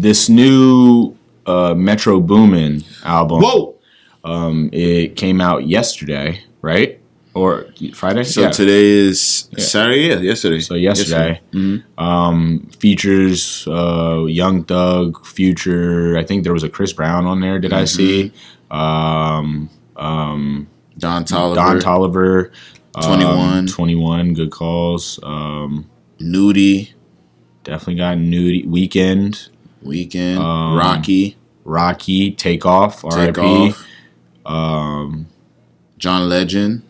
this new Metro Boomin album. Whoa! It came out yesterday, right? Or Friday? So today is Saturday? Yeah, yesterday. So yesterday. Mm-hmm. Features Young Thug, Future. I think there was a Chris Brown on there. Did I see? Don Toliver. 21. Good calls. Nudie. Definitely got Nudie. Weekend. Rocky. Takeoff. R.I.P. John Legend.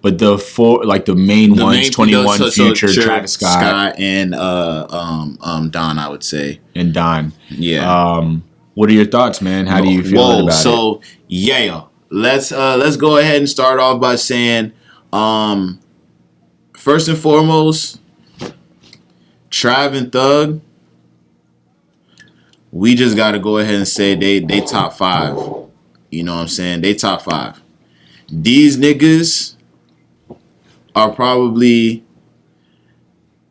But the main ones, 21, Future, Travis Scott, and Don, I would say. And Don. Yeah. What are your thoughts, man? How do you feel about it? So yeah. Let's go ahead and start off by saying, first and foremost, Trav and Thug, we just got to go ahead and say they top 5. You know what I'm saying? They top 5. These niggas are probably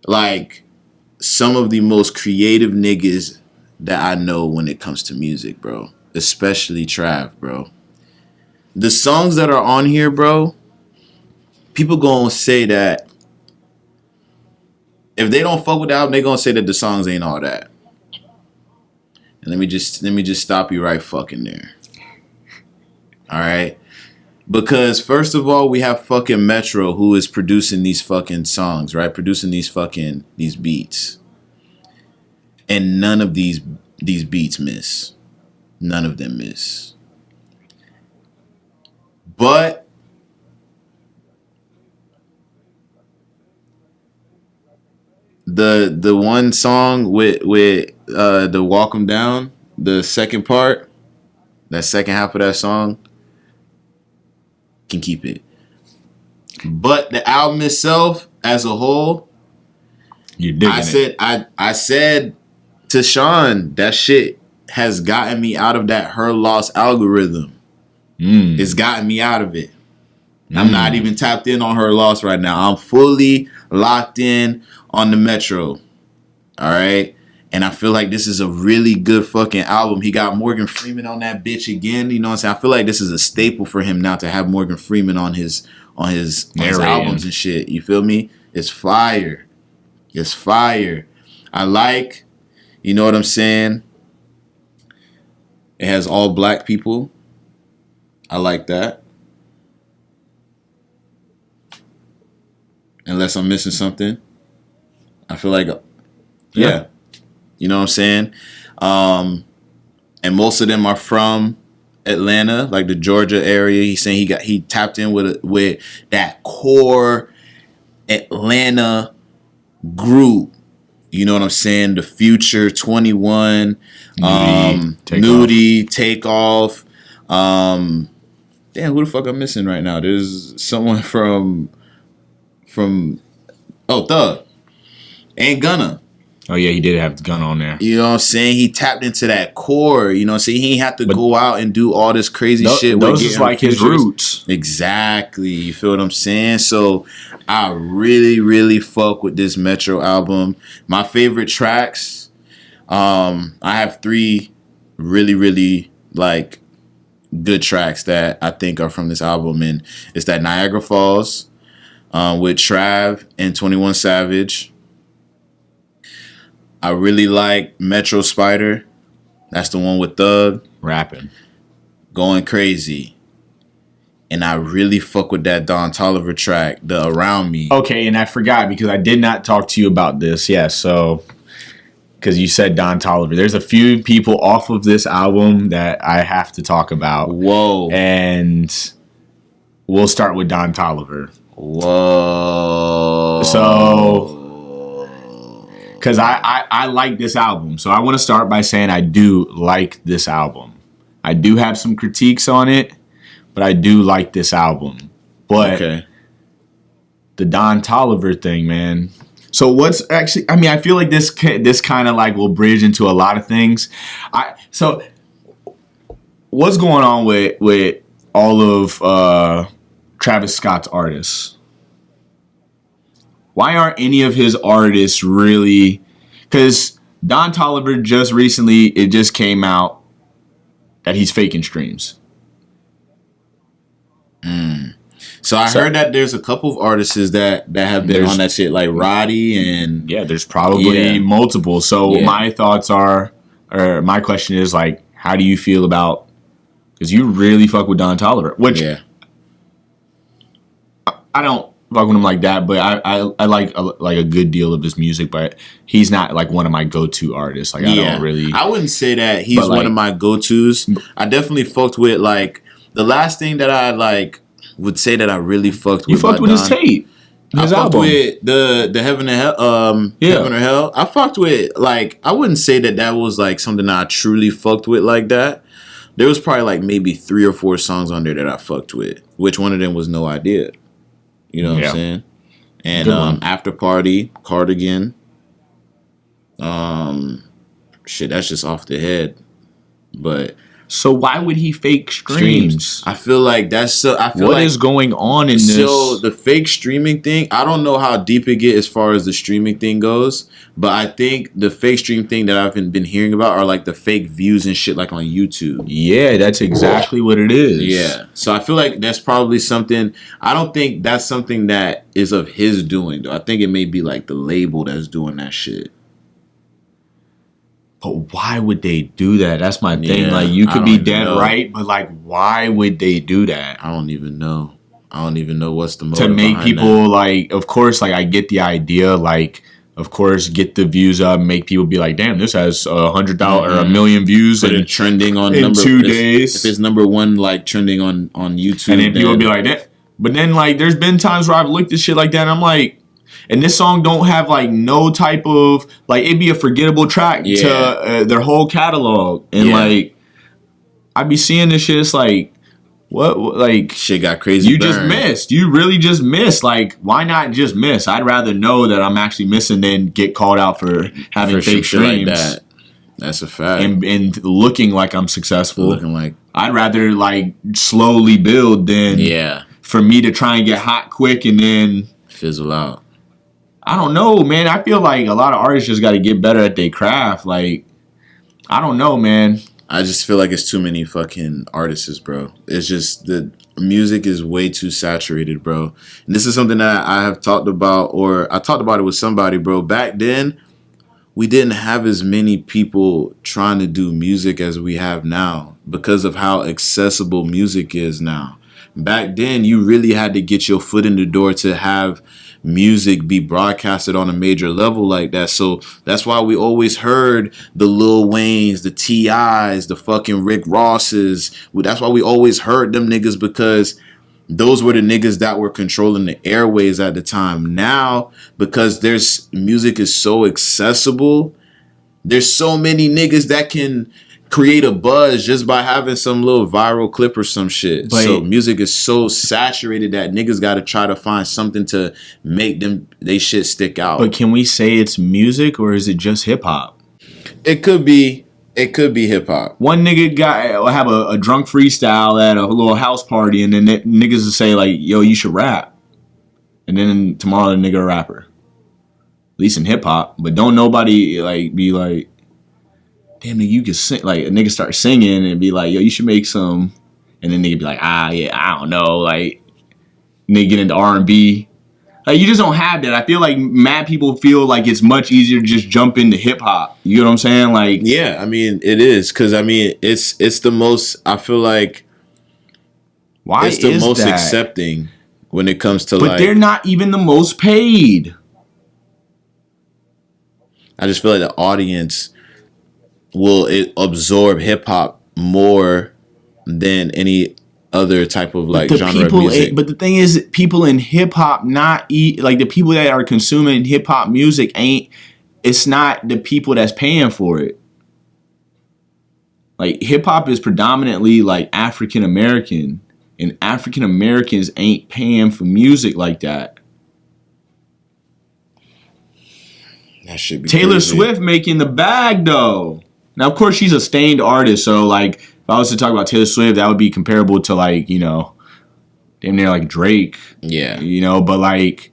like some of the most creative niggas that I know when it comes to music, bro. Especially Trav, bro. The songs that are on here, bro, people gonna say that if they don't fuck with the album, they gonna say that the songs ain't all that. And let me just stop you right fucking there. All right? Because first of all, we have fucking Metro who is producing these fucking songs, right? Producing these beats. And none of these beats miss. None of them miss. But the one song with the Walk 'Em Down, the second part, that second half of that song, can keep it. But the album itself, as a whole, you're digging I said to Sean, that shit has gotten me out of that Her Loss algorithm. It's gotten me out of it. I'm not even tapped in on Her Loss right now. I'm fully locked in on the Metro. All right? And I feel like this is a really good fucking album. He got Morgan Freeman on that bitch again. You know what I'm saying? I feel like this is a staple for him now to have Morgan Freeman on his albums and shit. You feel me? It's fire. It's fire. I like, you know what I'm saying? It has all black people. I like that. Unless I'm missing something. I feel like, yeah. You know what I'm saying? And most of them are from Atlanta, like the Georgia area. He's saying he tapped in with that core Atlanta group. You know what I'm saying? The Future, 21, Nudie, Takeoff. Damn, who the fuck I'm missing right now? There's someone from Thug and Gunna. Oh yeah, he did have the Gunna on there. You know what I'm saying? He tapped into that core. You know what I'm saying? He ain't have to go out and do all this crazy shit. Those is like his roots. Exactly. You feel what I'm saying? So I really, really fuck with this Metro album. My favorite tracks, I have 3 really, really like good tracks that I think are from this album, and it's that Niagara Falls with Trav and 21 Savage. I really like Metro Spider. That's the one with Thug rapping, going crazy. And I really fuck with that Don Toliver track, the Around Me. Okay, and I forgot because I did not talk to you about this. Yeah, so because you said Don Toliver. There's a few people off of this album that I have to talk about. Whoa. And we'll start with Don Toliver. Whoa. So, because I like this album. So I want to start by saying I do like this album. I do have some critiques on it, but I do like this album. But the Don Toliver thing, man. So what's actually, I mean, I feel like this kind of like will bridge into a lot of things. So what's going on with all of Travis Scott's artists? Why aren't any of his artists really, because Don Toliver just recently, it just came out that he's faking streams. So I heard that there's a couple of artists that have been on that shit, like Roddy and there's probably multiple. So my thoughts are, or my question is like, how do you feel about? Because you really fuck with Don Toliver, which I don't fuck with him like that, but I like a good deal of his music, but he's not like one of my go-to artists. Like I don't really. I wouldn't say that he's one of my go-tos. I definitely fucked with like the last thing that I like would say that I really fucked with. You fucked with his tape. His album. With the Heaven and Hell, Heaven or Hell. I fucked with like I wouldn't say that was like something that I truly fucked with like that. There was probably like maybe 3 or 4 songs on there that I fucked with. Which one of them was No Idea? You know what I'm saying? And After Party, Cardigan. Shit, that's just off the head. But so why would he fake streams? I feel like that's so. I feel what is going on in this? So the fake streaming thing, I don't know how deep it gets as far as the streaming thing goes, but I think the fake stream thing that I've been hearing about are like the fake views and shit, like on YouTube. Yeah, that's exactly what it is. Yeah, so I feel like that's probably something. I don't think that's something that is of his doing, though. I think it may be like the label that's doing that shit. But why would they do that? That's my thing. Like, you could be dead right, but like, why would they do that? I don't even know. I don't even know what's the motive to make people like. Of course, like I get the idea. Like, of course, get the views up, make people be like, "Damn, this has 100,000 or 1 million views and trending on in 2 days." If it's number one, like trending on YouTube, and then people be like that. But then, like, there's been times where I've looked at shit like that, and I'm like. And this song don't have like no type of like it'd be a forgettable track to their whole catalog, and like I be seeing this shit. It's like what like shit got crazy. You just missed. You really just missed. Like why not just miss? I'd rather know that I'm actually missing than get called out for having fake streams. Like that. That's a fact. And looking like I'm successful. Looking like I'd rather like slowly build than for me to try and get hot quick and then fizzle out. I don't know, man. I feel like a lot of artists just got to get better at their craft. Like, I don't know, man. I just feel like it's too many fucking artists, bro. It's just the music is way too saturated, bro. And this is something that I have talked about, or I talked about it with somebody, bro. Back then, we didn't have as many people trying to do music as we have now because of how accessible music is now. Back then, you really had to get your foot in the door to have music be broadcasted on a major level like that. So that's why we always heard the Lil Waynes, the T.I.s, the fucking Rick Rosses. That's why we always heard them niggas, because those were the niggas that were controlling the airways at the time. Now, because there's music is so accessible, there's so many niggas that can create a buzz just by having some little viral clip or some shit. But so music is so saturated that niggas got to try to find something to make they shit stick out. But can we say it's music or is it just hip hop? It could be hip hop. One nigga have a drunk freestyle at a little house party, and then niggas will say like, "Yo, you should rap," and then tomorrow the nigga a rapper. At least in hip hop, but don't nobody like be like, damn, nigga, you can sing. Like, a nigga start singing and be like, yo, you should make some. And then nigga be like, I don't know. Like, nigga get into R&B. Like, you just don't have that. I feel like mad people feel like it's much easier to just jump into hip-hop. You know what I'm saying? Like, yeah, I mean, it is. Because, I mean, it's the most, I feel like, why it's the most accepting when it comes to, but they're not even the most paid. I just feel like the audience will absorb hip hop more than any other type of like genre of music. But the thing is, people in hip hop like the people that are consuming hip hop music it's not the people that's paying for it. Like hip hop is predominantly like African American, and African Americans ain't paying for music like that. That should be Taylor crazy. Swift making the bag though. Now, of course, she's a stained artist, so like if I was to talk about Taylor Swift, that would be comparable to like, you know, damn near like Drake. Yeah. You know, but like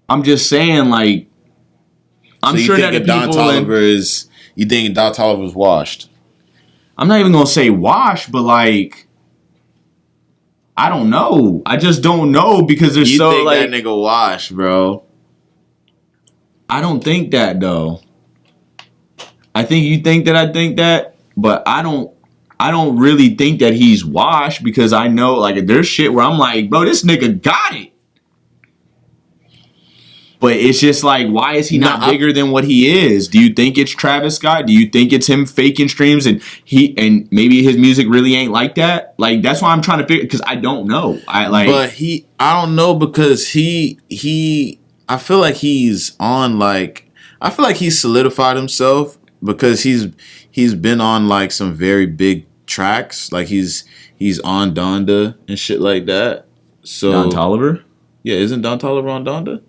I'm just saying, like, I'm so sure that you think Don Toliver's washed? I'm not even gonna say washed, but like, I don't know. I just don't know because there's so think like that nigga washed, bro. I don't think that though. I think you think that I think that, but I don't really think that he's washed because I know like there's shit where I'm like, bro, this nigga got it. But it's just like, why is he not bigger than what he is? Do you think it's Travis Scott? Do you think it's him faking streams and maybe his music really ain't like that? Like that's why I'm trying to figure because I don't know. I don't know because I feel like he's on like I feel like he's solidified himself because he's been on like some very big tracks. Like he's on Donda and shit like that. So Don Toliver? Yeah, isn't Don Toliver on Donda?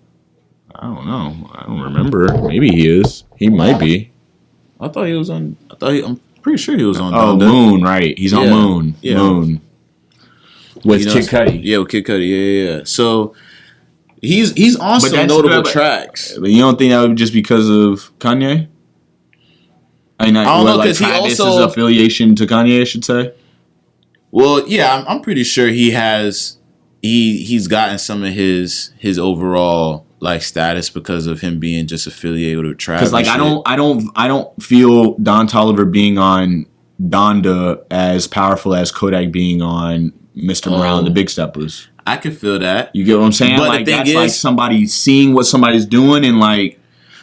I don't know. I don't remember. Maybe he is. He might be. I'm pretty sure he was on Donda. Oh, Moon, right. He's on Moon. Yeah. Moon. With Kid Cudi. Yeah, with Kid Cudi. Yeah. So he's on some notable tracks. But you don't think that would be just because of Kanye? I don't know, because Travis's affiliation to Kanye, I should say. Well, yeah, I'm pretty sure he's gotten some of his overall like status because of him being just affiliated with Travis. Because like I don't feel Don Toliver being on Donda as powerful as Kodak being on Mr. Morale and the Big Steppers. I can feel that. You get what I'm saying? But like that's like somebody seeing what somebody's doing and like.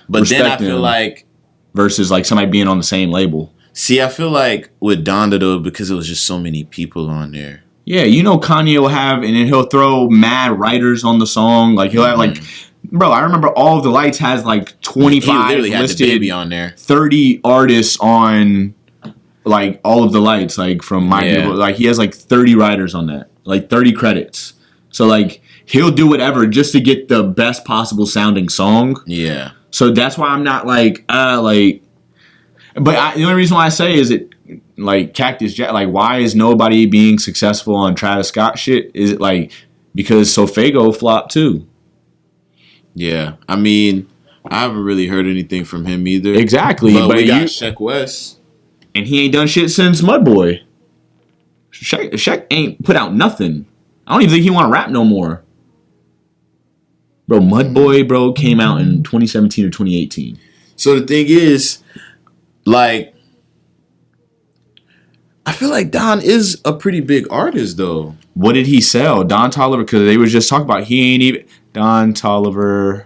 But then I feel like versus like somebody being on the same label. See, I feel like with Donda though, because it was just so many people on there. Yeah, you know Kanye will have, and then he'll throw mad writers on the song. Like he'll have like, bro, I remember All of the Lights has like 25 listed, Baby on there, 30 artists on like All of the Lights, like from like he has like 30 writers on that, like 30 credits. So like he'll do whatever just to get the best possible sounding song. Yeah. So that's why I'm not like. But the only reason why I say is it like Cactus Jack. Like, why is nobody being successful on Travis Scott shit? Is it like because Sofego flopped too? Yeah, I mean, I haven't really heard anything from him either. Exactly, but we got Sheck West, and he ain't done shit since Mudboy. Sheck ain't put out nothing. I don't even think he want to rap no more. Bro, Mudboy, bro, came out in 2017 or 2018. So the thing is, like, I feel like Don is a pretty big artist, though. What did he sell? Don Toliver, because they were just talking about he ain't even... Don Toliver...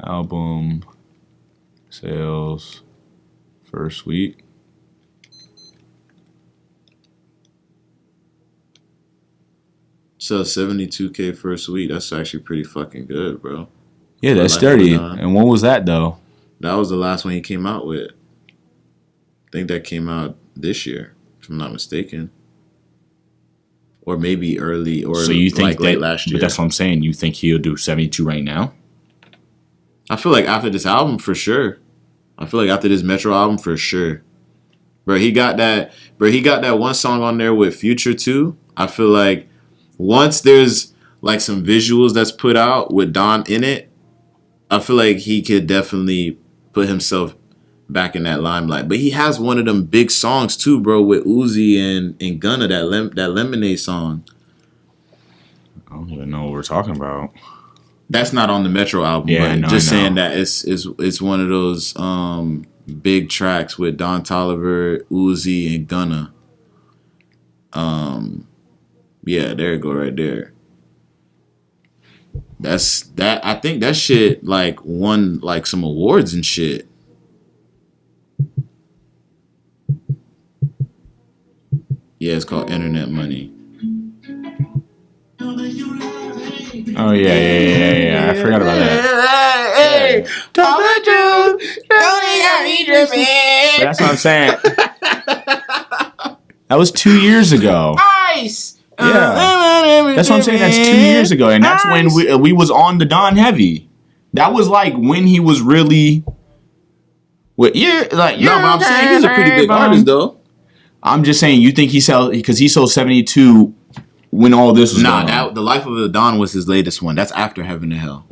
album sales first week. So 72K first week. That's actually pretty fucking good, bro. Yeah, that's sturdy. And when was that though? That was the last one he came out with. I think that came out this year, if I'm not mistaken. Or maybe early or so you think like late last year. But that's what I'm saying. You think he'll do 72 right now? I feel like after this album for sure. I feel like after this Metro album for sure. Bro, he got that one song on there with Future too. I feel like once there's like some visuals that's put out with Don in it, I feel like he could definitely put himself back in that limelight. But he has one of them big songs too, bro, with Uzi and Gunna, that Lemonade song. I don't even know what we're talking about. That's not on the Metro album. Yeah, but no, just saying that it's one of those big tracks with Don Toliver, Uzi, and Gunna. Yeah, there you go, right there. That's that. I think that shit like won like some awards and shit. Yeah, it's called Internet Money. Oh yeah. I forgot about that. Hey, tell the truth. But that's what I'm saying. That was 2 years ago. Ice. Yeah, that's what I'm saying. That's 2 years ago, and that's when we was on the Don Heavy. That was like when he was really. But I'm saying he's a pretty big artist, though. I'm just saying, you think he sold 72 when all this was going on. The Life of the Don was his latest one. That's after Heaven and Hell.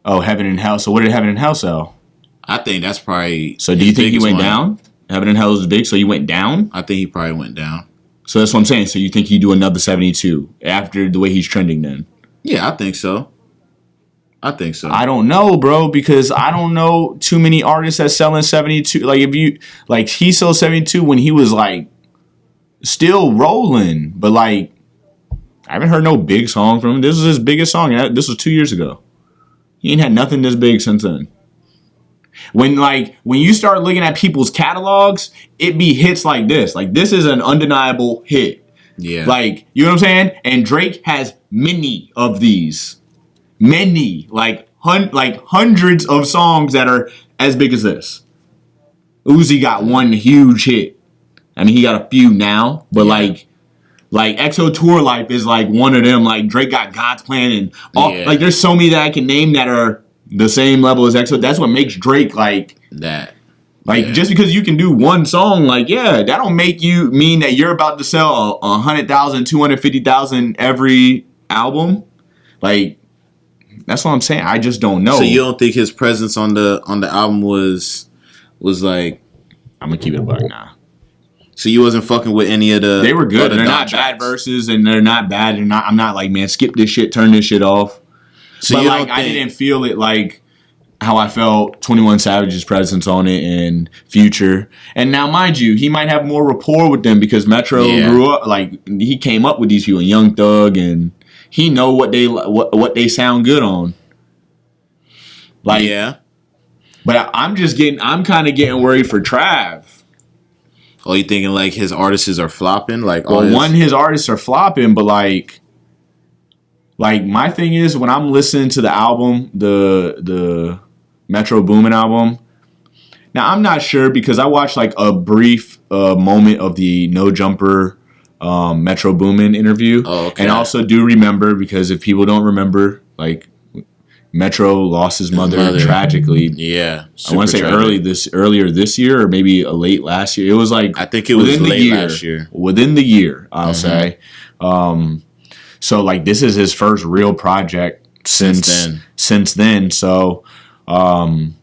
Oh, Heaven and Hell. So what did Heaven and Hell sell? I think that's probably. So do you think he went down? Heaven and Hell is big, so he went down? I think he probably went down. So that's what I'm saying. So you think he'd do another 72 after the way he's trending then? Yeah, I think so. I don't know, bro, because I don't know too many artists that selling 72. Like if you like he sold 72 when he was like still rolling, but like I haven't heard no big song from him. This was his biggest song. This was 2 years ago. He ain't had nothing this big since then. When you start looking at people's catalogs, it be hits like this. Like this is an undeniable hit. Yeah. Like, you know what I'm saying? And Drake has many of these. Many. Like hundreds of songs that are as big as this. Uzi got one huge hit. I mean, he got a few now, but like EXO Tour Life is like one of them. Like Drake got God's Plan and all. Yeah. Like there's so many that I can name that are the same level as EXO. That's what makes Drake like that. Like just because you can do one song, like that don't make you mean that you're about to sell 100,000, 250,000 every album. Like that's what I'm saying. I just don't know. So you don't think his presence on the album was like? I'm gonna keep it a buck now. So you wasn't fucking with any of the? They were good. They're not tracks. Bad verses, and they're not bad. I'm not like, man, skip this shit, turn this shit off. So but like, I didn't feel it like how I felt 21 Savage's presence on it and Future. And now, mind you, he might have more rapport with them because Metro grew up. Like he came up with these people, Young Thug, and he know what they sound good on. Like but I'm kind of getting worried for Trav. Oh, you thinking like his artists are flopping? Like, his artists are flopping, but like my thing is when I'm listening to the album, the Metro Boomin album. Now I'm not sure because I watched like a brief moment of the No Jumper Metro Boomin interview, and I also do remember because if people don't remember, like Metro lost his mother tragically. Yeah, I want to say earlier this year or maybe late last year. It was like I think it was late last year. Within the year, I'll say. So like this is his first real project since then. So, and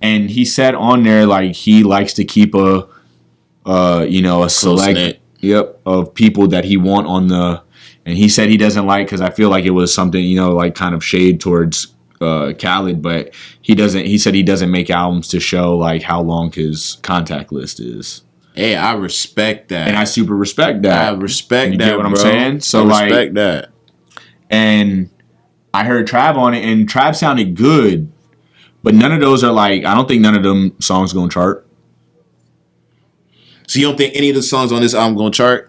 he said on there like he likes to keep a select of people that he want on the. And he said he doesn't like because I feel like it was something, like kind of shade towards Khaled, but he doesn't. He said he doesn't make albums to show like how long his contact list is. Hey, I respect that, and I super respect that. I respect that. You get what I'm saying? So I respect that. And I heard Trav on it, and Trav sounded good, but none of those are like. I don't think none of them songs gonna chart. So you don't think any of the songs on this album gonna chart?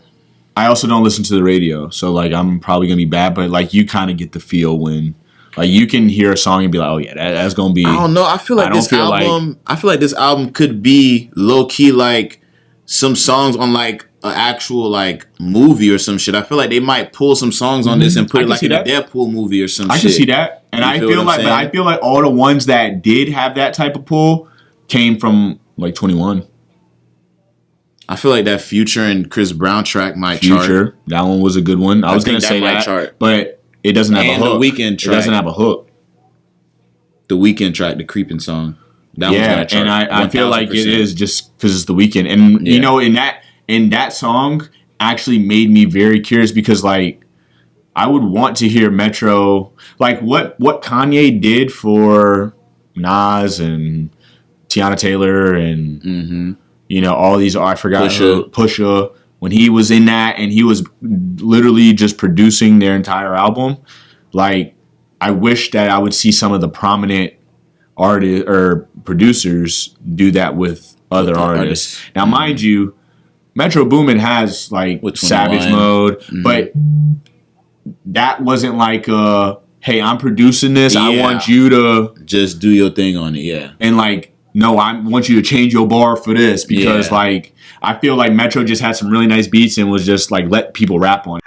I also don't listen to the radio, so like I'm probably gonna be bad, but like you kind of get the feel when like you can hear a song and be like, oh yeah, that's gonna be. I don't know. I feel like this album could be low key like some songs on like an actual like movie or some shit. I feel like they might pull some songs on this and put it like in a Deadpool movie or some shit. I can see that, and I feel like all the ones that did have that type of pull came from like 21. I feel like that Future and Chris Brown track might chart. That one was a good one. I was going to say that, chart. But it doesn't have a hook. And the Weeknd track. It doesn't have a hook. The Weeknd track, the Creeping song. That one's going to chart. And I feel like it is just because it's the Weeknd. And, in that song actually made me very curious because, like, I would want to hear Metro. Like, what Kanye did for Nas and Tiana Taylor and... all these, I forgot Pusha, when he was in that and he was literally just producing their entire album. Like, I wish that I would see some of the prominent artists or producers do that with other artists. Now, mind you, Metro Boomin has like Savage Mode, but that wasn't like hey, I'm producing this. I want you to just do your thing on it. Yeah. And like, no, I want you to change your bar for this because, like, I feel like Metro just had some really nice beats and was just, like, let people rap on